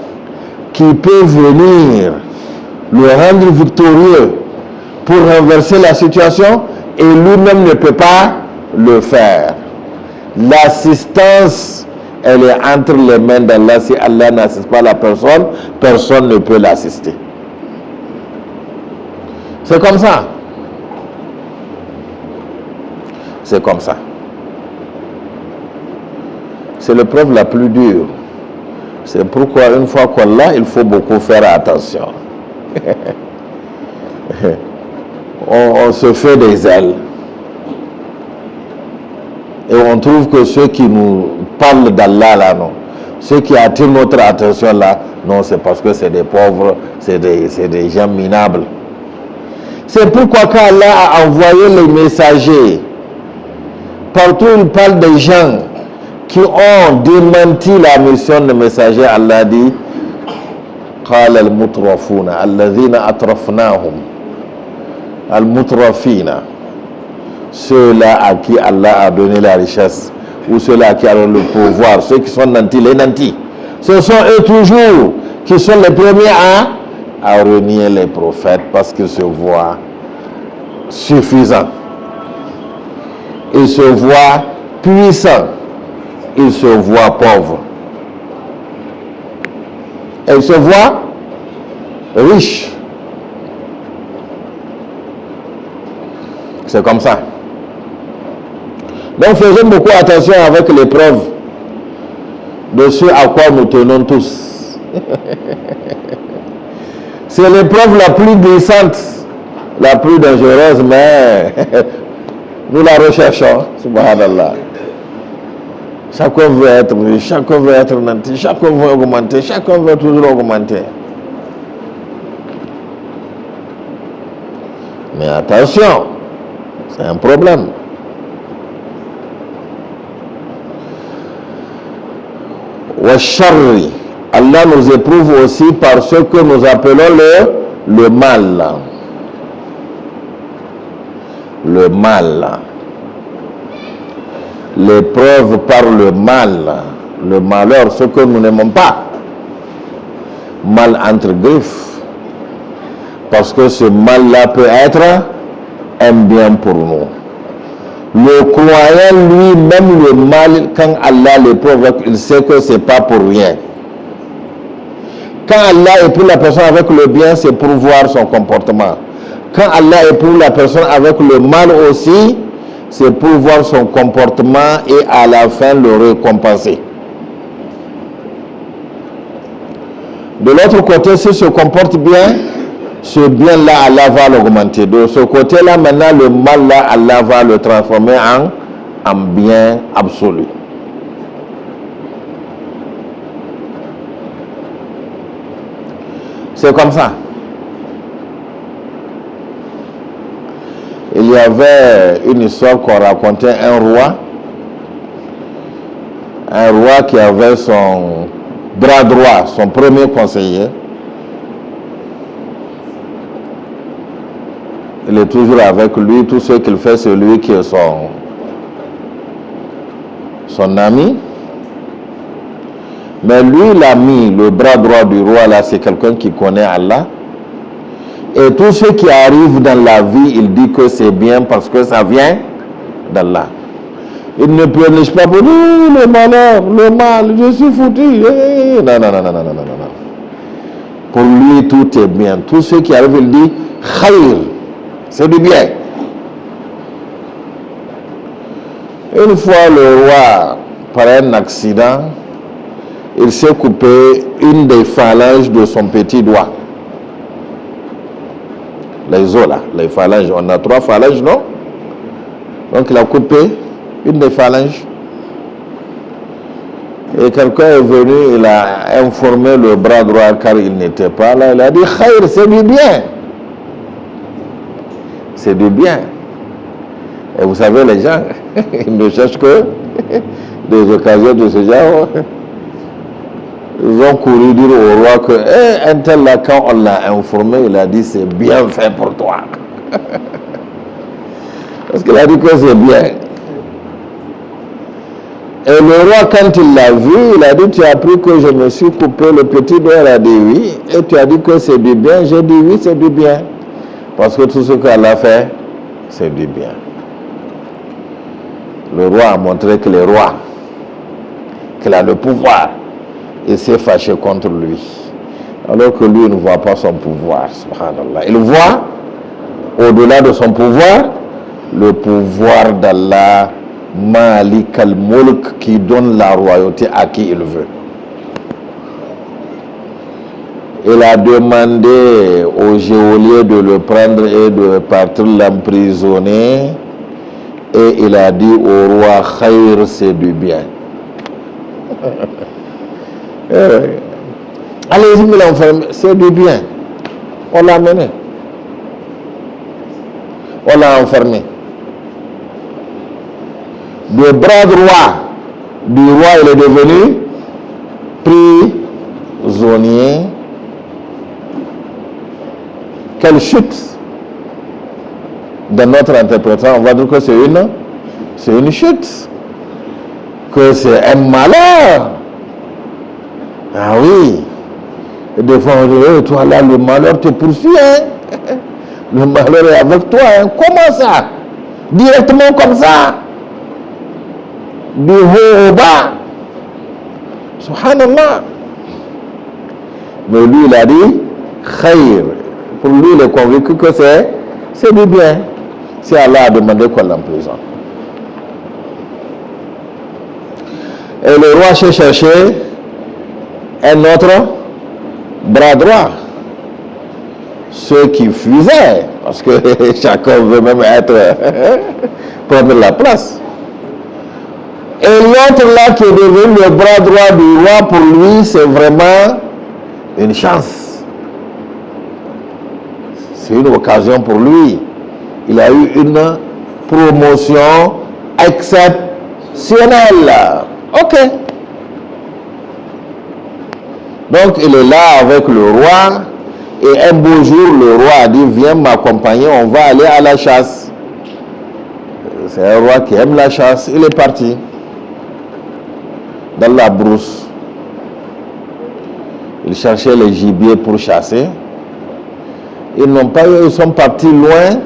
qui peut venir le rendre victorieux pour renverser la situation et lui-même ne peut pas le faire. L'assistance, elle est entre les mains d'Allah. Si Allah n'assiste pas la personne, personne ne peut l'assister. C'est comme ça. C'est comme ça. C'est l'épreuve la plus dure. C'est pourquoi une fois qu'on l'a, il faut beaucoup faire attention. on se fait des ailes. Et on trouve que ceux qui nous parlent d'Allah là, non. Ceux qui attirent notre attention là, non, c'est parce que c'est des pauvres, c'est des gens minables. C'est pourquoi quand Allah a envoyé les messagers, partout il parle des gens qui ont démenti la mission des messagers, Allah dit قال المترفون الذين أترفناهم المترفين, ceux-là à qui Allah a donné la richesse ou ceux-là qui ont le pouvoir, ceux qui sont nantis, les nantis, ce sont eux toujours qui sont les premiers à renier les prophètes parce qu'ils se voient suffisants, ils se voient puissants, ils se voient pauvres. Elle se voit riche. C'est comme ça. Donc faisons beaucoup attention avec l'épreuve de ce à quoi nous tenons tous. C'est l'épreuve la plus glissante, la plus dangereuse, mais nous la recherchons. Subhanallah. Chacun veut être riche, chacun veut être nanti, chacun veut augmenter, chacun veut toujours augmenter. Mais attention, c'est un problème. Wa sharri, Allah nous éprouve aussi par ce que nous appelons le mal. Le mal. L'épreuve par le mal, le malheur, ce que nous n'aimons pas. Mal entre griffes. Parce que ce mal-là peut être un bien pour nous. Le croyant, lui, même le mal, quand Allah l'éprouve, il sait que ce n'est pas pour rien. Quand Allah éprouve la personne avec le bien, c'est pour voir son comportement. Quand Allah éprouve la personne avec le mal aussi, c'est pour voir son comportement et à la fin le récompenser. De l'autre côté, s'il se comporte bien, ce bien-là, Allah va l'augmenter. De ce côté-là, maintenant, le mal-là, Allah va le transformer en bien absolu. C'est comme ça. Il y avait une histoire qu'on racontait, un roi qui avait son bras droit, son premier conseiller. Il est toujours avec lui, tout ce qu'il fait, c'est lui qui est son ami. Mais lui, l'ami, le bras droit du roi, là, c'est quelqu'un qui connaît Allah. Et tout ce qui arrive dans la vie, il dit que c'est bien parce que ça vient d'Allah. Il ne pleurniche pas pour dire le malheur, le mal, je suis foutu. Non. Pour lui, tout est bien. Tout ce qui arrive, il dit khayr, c'est du bien. Une fois, le roi, par un accident, il s'est coupé une des phalanges de son petit doigt. Les os là, les phalanges, on a 3 phalanges, non? Donc il a coupé une des phalanges. Et quelqu'un est venu, il a informé le bras droit car il n'était pas là. Il a dit, khayr, c'est du bien. C'est du bien. Et vous savez, les gens, ils ne cherchent que des occasions de ce genre. Ils ont couru dire au roi que un tel là, quand on l'a informé, il a dit c'est bien fait pour toi. Parce qu'il a dit que c'est bien. Et le roi, quand il l'a vu, il a dit, tu as appris que je me suis coupé le petit doigt, il a dit oui. Et tu as dit que c'est du bien, j'ai dit oui, c'est du bien. Parce que tout ce qu'elle a fait, c'est du bien. Le roi a montré que le roi, qu'il a le pouvoir, il s'est fâché contre lui. Alors que lui, il ne voit pas son pouvoir, subhanallah. Il voit, au-delà de son pouvoir, le pouvoir d'Allah, Malik al-Mulk, qui donne la royauté à qui il veut. Il a demandé au geôlier de le prendre et de partir l'emprisonner. Et il a dit au roi, khayr, c'est du bien. Allez-y, me l'enferme, c'est du bien. On l'a amené. On l'a enfermé. Le bras droit du roi, il est devenu prisonnier. Quelle chute! Dans notre interprétation, on va dire que c'est une chute. Que c'est un malheur. Ah oui. Et des fois, on dit, toi là, le malheur te poursuit. Hein? Le malheur est avec toi. Hein? Comment ça? Directement comme ça? Du haut au bas. Subhanallah. Mais lui, il a dit, khayr. Pour lui, il est convaincu que c'est du bien. Si Allah a demandé qu'on l'emprisonne. Et le roi s'est cherché un autre bras droit. Ceux qui fusaient, parce que chacun veut même prendre la place. Et l'autre là qui est devenu le bras droit du roi, pour lui, c'est vraiment une chance. C'est une occasion pour lui. Il a eu une promotion exceptionnelle. Ok. Donc il est là avec le roi. Et un beau jour, le roi a dit, viens m'accompagner, on va aller à la chasse. C'est un roi qui aime la chasse. Il est parti dans la brousse. Il cherchait les gibiers pour chasser. Ils n'ont pas eu, ils sont partis loin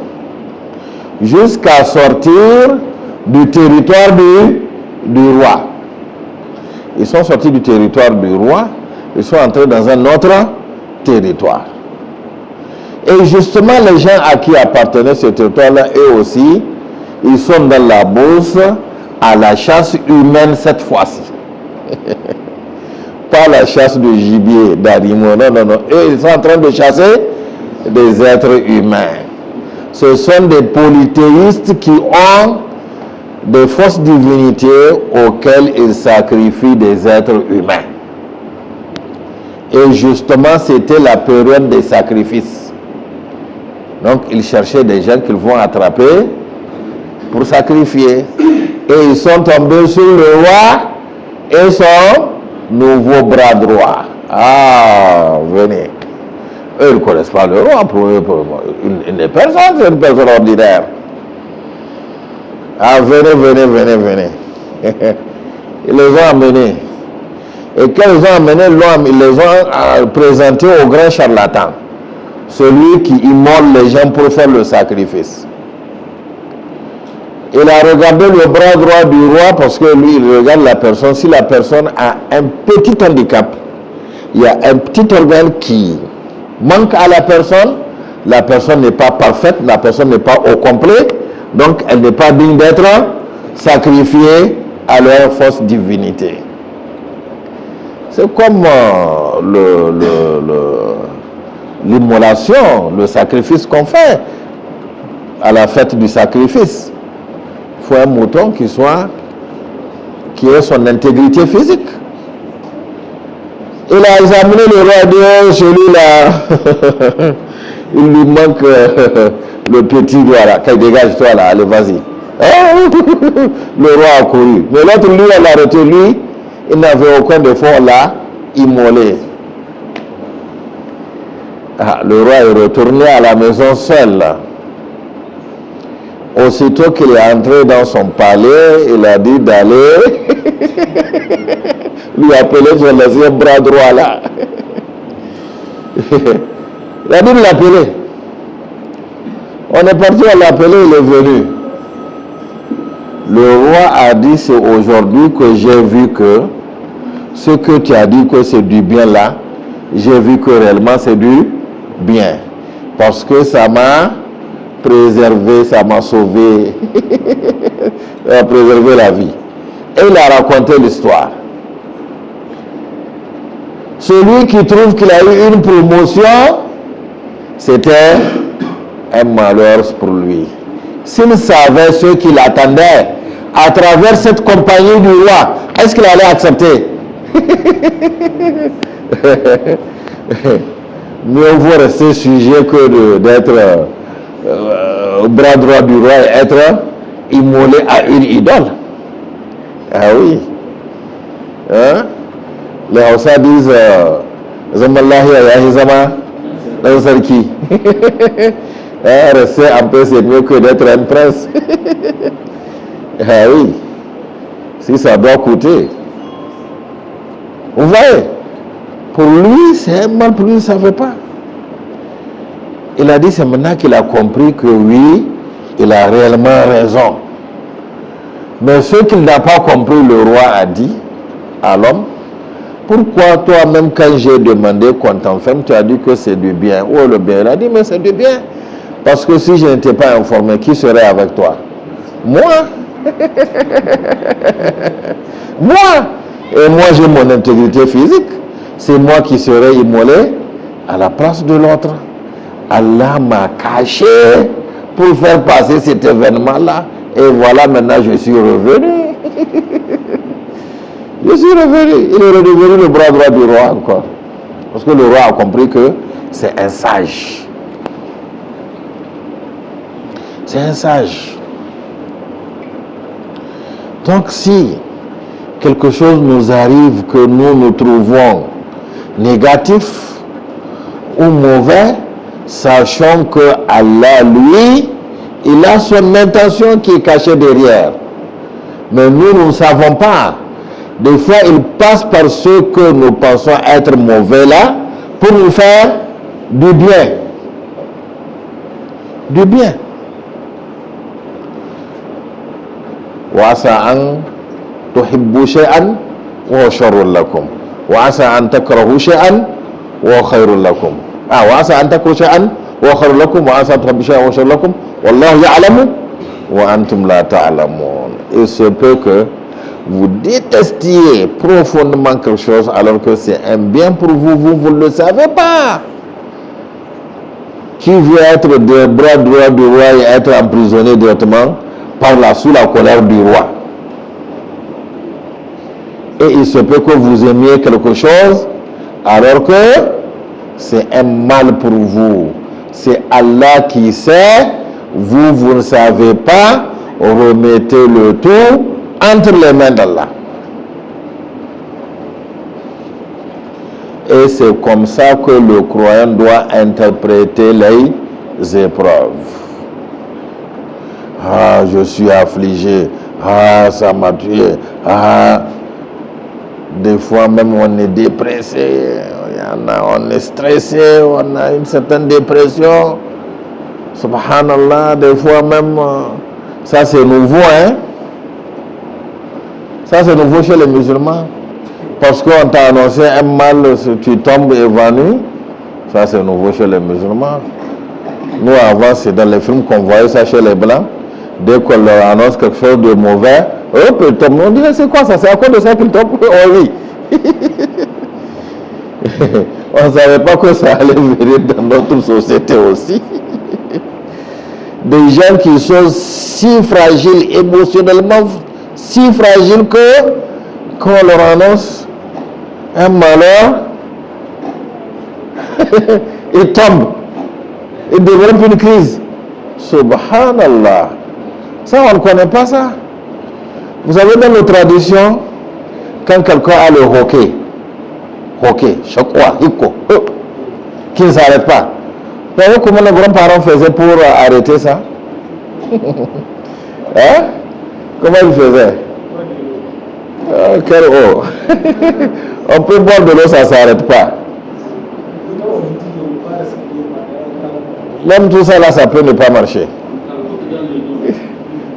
jusqu'à sortir du territoire du roi. Ils sont sortis du territoire du roi, ils sont entrés dans un autre territoire. Et justement, les gens à qui appartenait ce territoire-là, eux aussi, ils sont dans la bourse à la chasse humaine cette fois-ci. Pas la chasse de gibier, d'animaux, non. Eux, ils sont en train de chasser des êtres humains. Ce sont des polythéistes qui ont des fausses divinités auxquelles ils sacrifient des êtres humains. Et justement, c'était la période des sacrifices. Donc, ils cherchaient des gens qu'ils vont attraper pour sacrifier. Et ils sont tombés sur le roi et son nouveau bras droit. Ah, venez. Eux, ils ne connaissent pas le roi. Pour eux, il n'est personne, c'est une personne ordinaire. Ah, venez. Ils les ont amenés. Et quand ils ont amené l'homme, ils les ont présentés au grand charlatan. Celui qui immole les gens pour faire le sacrifice. Il a regardé le bras droit du roi parce que lui, il regarde la personne. Si la personne a un petit handicap, il y a un petit organe qui manque à la personne n'est pas parfaite, la personne n'est pas au complet, donc elle n'est pas digne d'être sacrifiée à leur fausse divinité. C'est comme l'immolation, le sacrifice qu'on fait à la fête du sacrifice. Il faut un mouton qui ait son intégrité physique. Il a examiné le roi de celui-là. Il lui manque le petit doigt là. Dégage-toi là, allez, vas-y. Le roi a couru. Mais l'autre, lui, elle a arrêté. Lui, il n'avait aucun défaut, on l'a immolé. Ah, le roi est retourné à la maison seul. Aussitôt qu'il est entré dans son palais, il a dit d'aller lui appeler son deuxième bras droit là. Il a dit de l'appeler. On est parti, on l'a appelé, il est venu. Le roi a dit, c'est aujourd'hui que j'ai vu que ce que tu as dit que c'est du bien là, j'ai vu que réellement c'est du bien. Parce que ça m'a préservé, ça m'a sauvé, ça m'a préservé la vie. Et il a raconté l'histoire. Celui qui trouve qu'il a eu une promotion, c'était un malheur pour lui. S'il savait ce qu'il attendait à travers cette compagnie du roi, est-ce qu'il allait accepter? Mieux vaut rester sujet que d'être au bras droit du roi et être immolé à une idole. Ah oui. Hein? Les Hausa disent Zamallahi ayahi zama dan sarki. Rester en paix, c'est mieux que d'être un prince. Ah oui. Si ça doit coûter. Vous voyez? Pour lui, c'est un mal, pour lui, il ne savait pas. Il a dit, c'est maintenant qu'il a compris que oui, il a réellement raison. Mais ce qu'il n'a pas compris, le roi a dit à l'homme, pourquoi toi-même, quand j'ai demandé qu'on t'enferme, tu as dit que c'est du bien? Oh, le bien. Il a dit, mais c'est du bien. Parce que si je n'étais pas informé, qui serait avec toi? Moi. Moi. Et moi, j'ai mon intégrité physique. C'est moi qui serais immolé à la place de l'autre. Allah m'a caché pour faire passer cet événement-là. Et voilà, maintenant, je suis revenu. Je suis revenu. Il est redevenu le bras droit du roi encore. Parce que le roi a compris que c'est un sage. C'est un sage. Donc si quelque chose nous arrive que nous trouvons négatif ou mauvais, sachons que Allah, lui, il a son intention qui est cachée derrière. Mais nous ne savons pas. Des fois, il passe par ce que nous pensons être mauvais là pour nous faire du bien. Du bien. وعسى أن تحبوا شيئا وهو شر لكم وعسى أن تكرهوا شيئا وهو خير لكم وعسى أن تكرهوا شيئا وهو خير لكم وعسى أن تحبوا شيئا وهو شر لكم والله يعلم وأنتم لا تعلمون. Il se peut que vous détestiez profondément quelque chose alors que c'est un bien pour vous, vous ne le savez pas. qui veut être de bras droit du roi et être emprisonné directement sous la colère du roi. Et il se peut que vous aimiez quelque chose alors que c'est un mal pour vous. C'est Allah qui sait, vous ne savez pas, remettez le tout entre les mains d'Allah. Et c'est comme ça que le croyant doit interpréter les épreuves. Ah, je suis affligé. Ah, ça m'a tué. Ah, des fois même on est dépressé. On est stressé. On a une certaine dépression. Subhanallah, des fois même, ça c'est nouveau, hein. Ça c'est nouveau chez les musulmans. Parce qu'on t'a annoncé un mal, tu tombes évanoui. Ça c'est nouveau chez les musulmans. Nous avant, c'est dans les films qu'on voyait ça chez les blancs. Dès qu'on leur annonce quelque chose de mauvais, hop, ils tombent. On dirait c'est quoi ça? C'est à cause de ça qu'ils tombent? Oh oui. On ne savait pas que ça allait venir dans notre société aussi. Des gens qui sont si fragiles, émotionnellement si fragiles que quand on leur annonce un malheur, ils tombent. Ils développent une crise. Subhanallah. Ça, on ne connaît pas ça. Vous savez, dans nos traditions, quand quelqu'un a le hockey, chokwa, hiko, qui ne s'arrête pas. Vous savez comment les grands-parents faisaient pour arrêter ça? Hein? Comment ils faisaient? Quelle eau? On peut boire de l'eau, ça ne s'arrête pas. Même tout ça là, ça peut ne pas marcher.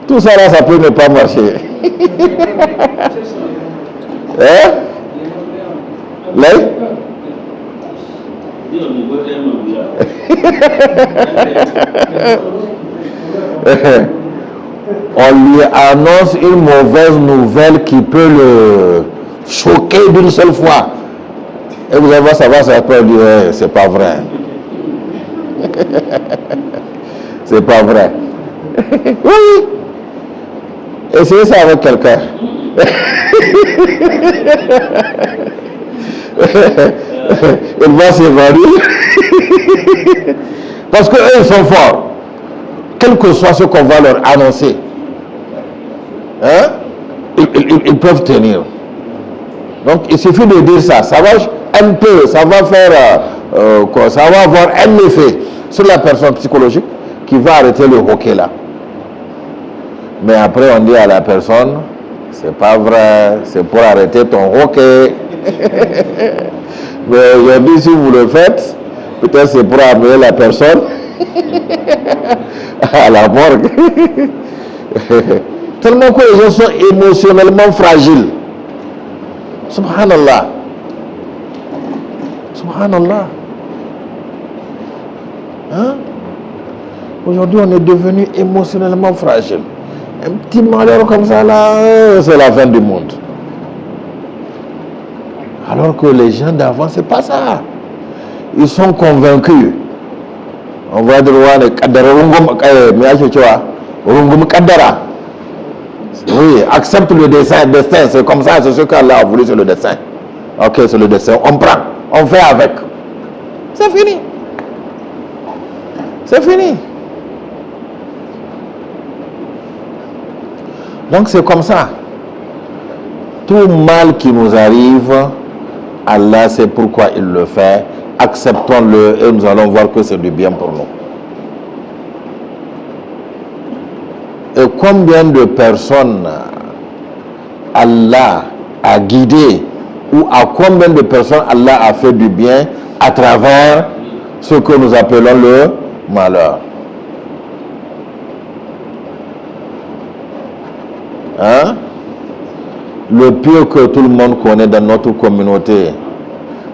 Tout ça là, ça peut ne pas marcher. Hein? On lui annonce une mauvaise nouvelle qui peut le choquer d'une seule fois. Et vous allez voir, ça va dire, c'est pas vrai. C'est pas vrai. Oui. Essayez ça avec quelqu'un. Il va s'évanouir. Parce qu'eux, ils sont forts. Quel que soit ce qu'on va leur annoncer, hein, ils peuvent tenir. Donc, il suffit de dire ça. Ça va un peu, ça va faire, ça va avoir un effet sur la personne psychologique qui va arrêter le hockey là. Mais après, on dit à la personne, c'est pas vrai, c'est pour arrêter ton hockey. Mais aujourd'hui, si vous le faites, peut-être c'est pour amener la personne à la morgue. Tellement que les gens sont émotionnellement fragiles. Subhanallah. Subhanallah. Hein? Aujourd'hui, on est devenu émotionnellement fragile. Un petit malheur comme ça, là, c'est la fin du monde. Alors que les gens d'avant, c'est pas ça. Ils sont convaincus. On va dire, oui, accepte le destin, c'est comme ça, c'est ce qu'Allah a voulu, c'est le destin. Ok, c'est le destin, on prend, on fait avec. C'est fini. C'est fini. Donc c'est comme ça. Tout mal qui nous arrive, Allah sait pourquoi il le fait. Acceptons-le et nous allons voir que c'est du bien pour nous. Et combien de personnes Allah a guidé ou à combien de personnes Allah a fait du bien à travers ce que nous appelons le malheur. Hein? Le pire que tout le monde connaît dans notre communauté,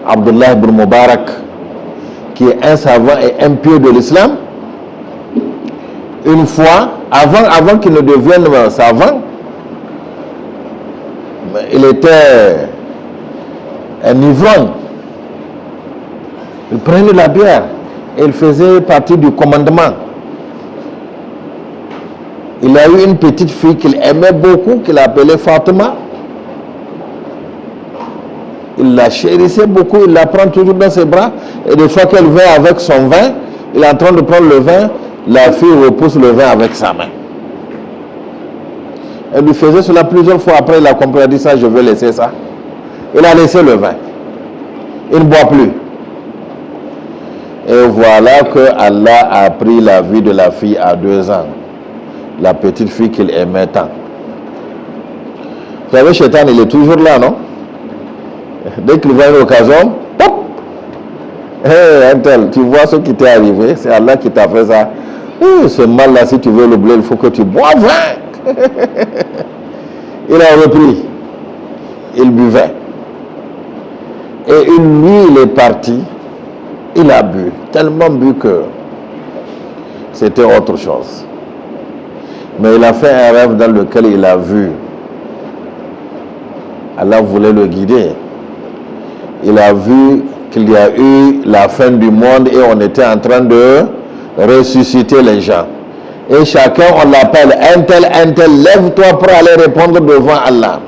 Abdullah ibn Mubarak, qui est un savant et un pieux de l'islam, une fois, avant qu'il ne devienne savant, il était un ivrogne. Il prenait la bière. Elle faisait partie du commandement. Il a eu une petite fille qu'il aimait beaucoup, qu'il appelait Fatima. Il la chérissait beaucoup, il la prend toujours dans ses bras. Et des fois qu'elle vient avec son vin, il est en train de prendre le vin, la fille repousse le vin avec sa main. Elle lui faisait cela plusieurs fois. Après, il a compris, il a dit ça, je veux laisser ça. Il a laissé le vin. Il ne boit plus. Et voilà que Allah a pris la vie de la fille à 2 ans. La petite fille qu'il aimait tant. Vous savez, Shaitan, il est toujours là, non? Dès qu'il voit une occasion, hop! Hey, Antel, tu vois ce qui t'est arrivé? C'est Allah qui t'a fait ça. Ce mal-là, si tu veux l'oublier, il faut que tu bois vin. Il a repris. Il buvait. Et une nuit, il est parti. Il a bu. Tellement bu que c'était autre chose. Mais il a fait un rêve dans lequel il a vu. Allah voulait le guider. Il a vu qu'il y a eu la fin du monde et on était en train de ressusciter les gens. Et chacun, on l'appelle, un tel, lève-toi pour aller répondre devant Allah.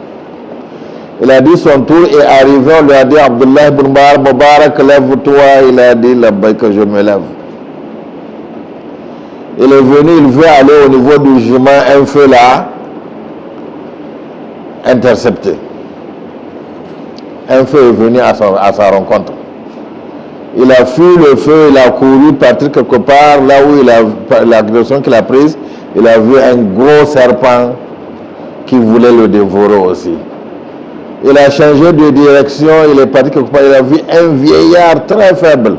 Il a dit son tour est arrivé, on lui a dit, Abdullah ibn Mubarak, lève-toi. Il a dit, là-bas que je me lève. Il est venu, il veut aller au niveau du jugement, un feu là, intercepté. Un feu est venu à sa rencontre. Il a fui le feu, il a couru, partir quelque part, là où la direction qu'il a prise, il a vu un gros serpent qui voulait le dévorer aussi. Il a changé de direction, il est parti quelque part, il a vu un vieillard très faible.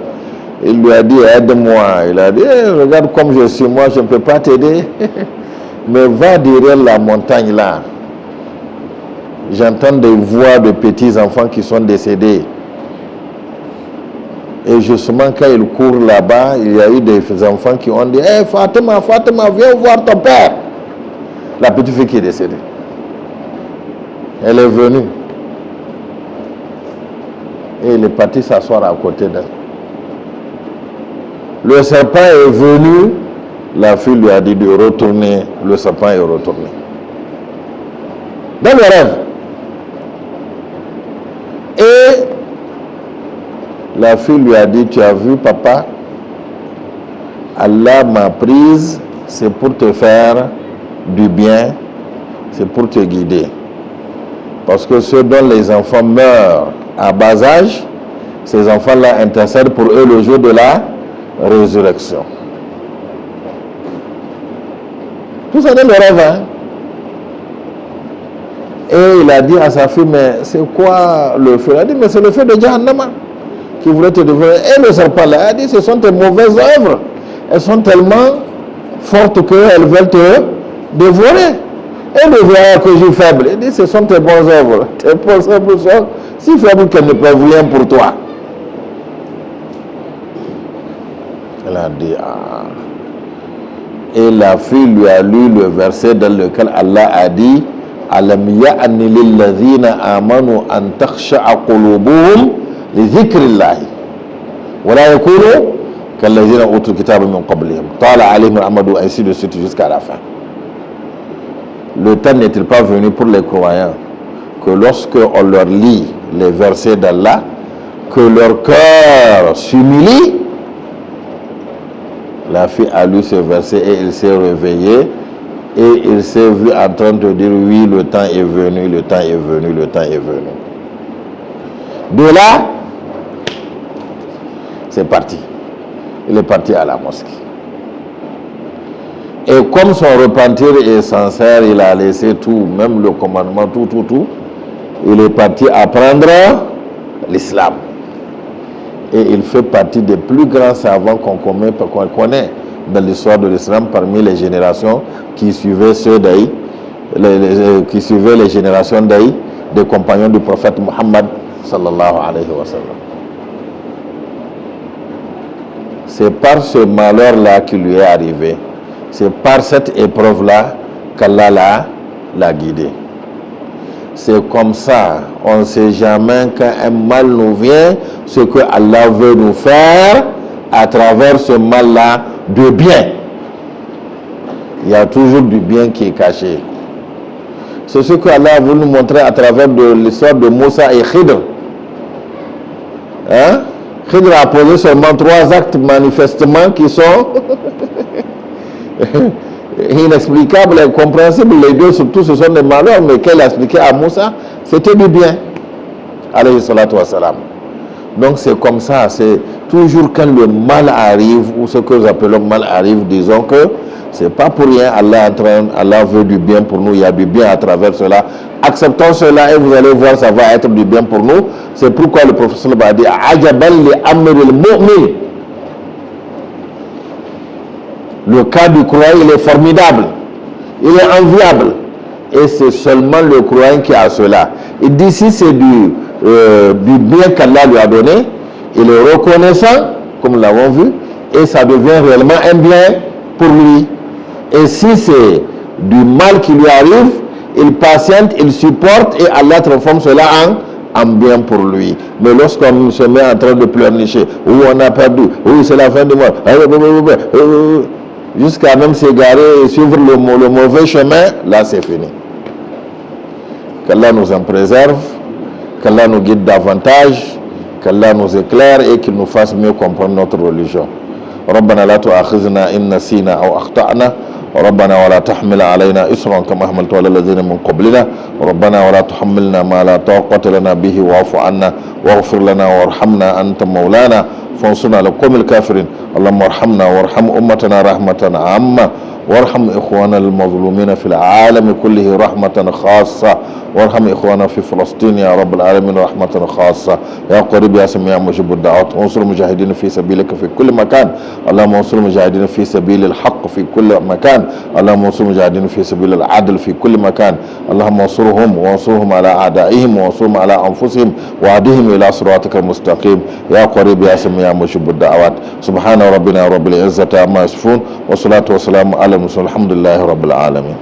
Il lui a dit, aide-moi. Il a dit, regarde comme je suis, moi je ne peux pas t'aider. Mais va derrière la montagne là. J'entends des voix de petits enfants qui sont décédés. Et justement, quand il court là-bas, il y a eu des enfants qui ont dit, hey, Fatima, viens voir ton père. La petite fille qui est décédée. Elle est venue. Et il est parti s'asseoir à côté d'elle. Le serpent est venu, la fille lui a dit de retourner, le serpent est retourné. Dans le rêve. Et la fille lui a dit, tu as vu papa, Allah m'a prise, c'est pour te faire du bien, c'est pour te guider. Parce que ceux dont les enfants meurent à bas âge, ces enfants-là intercèdent pour eux le jour de la résurrection. Tout ça dans le rêve, hein? Et il a dit à sa fille, mais c'est quoi le feu? Il a dit, mais c'est le feu de Jahannama qui voulait te dévorer. Et le serpent là, il a dit, ce sont tes mauvaises œuvres. Elles sont tellement fortes qu'elles veulent te dévorer. Et le vieillard que j'ai faible, il dit, ce sont tes bonnes œuvres. Tes bonnes œuvres sont si faibles qu'elles ne peuvent rien pour toi. Elle a dit, ah. Et la fille lui a lu le verset dans lequel Allah a dit, Alam ya'ni lilladhina amanu an takhsha'a qulubuhum li dhikrillahi wa la yakunu kalladhina utul kitaba min qablihim tala alayhim al-amadu, ainsi de suite jusqu'à la fin. Le temps n'est-il pas venu pour les croyants que lorsque on leur lit les versets d'Allah, que leur cœur s'humilie? La fille a lu ce verset et il s'est réveillé et il s'est vu en train de dire, oui, le temps est venu, le temps est venu, le temps est venu. De là, c'est parti. Il est parti à la mosquée. Et comme son repentir est sincère, il a laissé tout, même le commandement, tout. Il est parti apprendre l'islam. Et il fait partie des plus grands savants qu'on connaît dans l'histoire de l'islam parmi les générations qui suivaient ceux d'Aï, qui suivaient les générations d'Aï, des compagnons du prophète Muhammad sallallahu alayhi wa sallam. C'est par ce malheur-là qui lui est arrivé. C'est par cette épreuve-là qu'Allah l'a guidé. C'est comme ça, on ne sait jamais quand un mal nous vient, ce que Allah veut nous faire, à travers ce mal-là de bien. Il y a toujours du bien qui est caché. C'est ce que Allah a voulu nous montrer à travers l'histoire de Moussa et Khidr. Hein? Khidr a posé seulement 3 actes manifestement qui sont inexplicables et compréhensibles. Les deux, surtout, ce sont des malheurs, mais qu'elle a expliqué à Moussa, c'était du bien. Alayhi salatu wa salam. Donc c'est comme ça, c'est toujours quand le mal arrive, ou ce que nous appelons mal arrive, disons que c'est pas pour rien, Allah veut du bien pour nous, il y a du bien à travers cela. Acceptons cela et vous allez voir, ça va être du bien pour nous. C'est pourquoi le professeur va dire Ajaban li amril mu'min. Le cas du croyant, il est formidable, il est enviable. Et c'est seulement le croyant qui a cela. Et d'ici, c'est du bien qu'Allah lui a donné. Il est reconnaissant, comme nous l'avons vu, et ça devient réellement un bien pour lui. Et si c'est du mal qui lui arrive, il patiente, il supporte, et Allah transforme cela en bien pour lui. Mais lorsqu'on se met en train de pleurnicher, où on a perdu, oui c'est la fin du mois, jusqu'à même s'égarer et suivre le mauvais chemin, là c'est fini. Qu'Allah nous en préserve, qu'Allah nous guide davantage, qu'Allah nous éclaire et qu'il nous fasse mieux comprendre notre religion. ربنا لا تؤاخذنا إن نسينا أو أخطأنا ربنا ولا تحمل علينا إصرا كما حملت على الذين من قبلنا ربنا ولا تحملنا ما لا طاقة لنا به واعف عنا واغفر لنا وارحمنا أنت مولانا فانصرنا على القوم الكافرين اللهم ارحمنا وارحم أمتنا رحمة عامة وارحم إخوانا المظلومين في العالم كله رحمة خاصة وارحم إخوانا في فلسطين يا رب العالمين رحمة خاصة يا قريب يا سميع مجيب الدعوات وانصر المجاهدين في سبيلك في كل مكان اللهم انصر المجاهدين في سبيل الحق في كل مكان اللهم انصر المجاهدين في سبيل العدل في كل مكان اللهم انصرهم وانصرهم على أعدائهم وانصرهم على أنفسهم وعدهم إلى صراطك المستقيم يا قريب يا سميع مجيب الدعوات سبحان ربنا رب العزة عما يصفون والصلاة والسلام على المرسلين الحمد لله رب العالمين.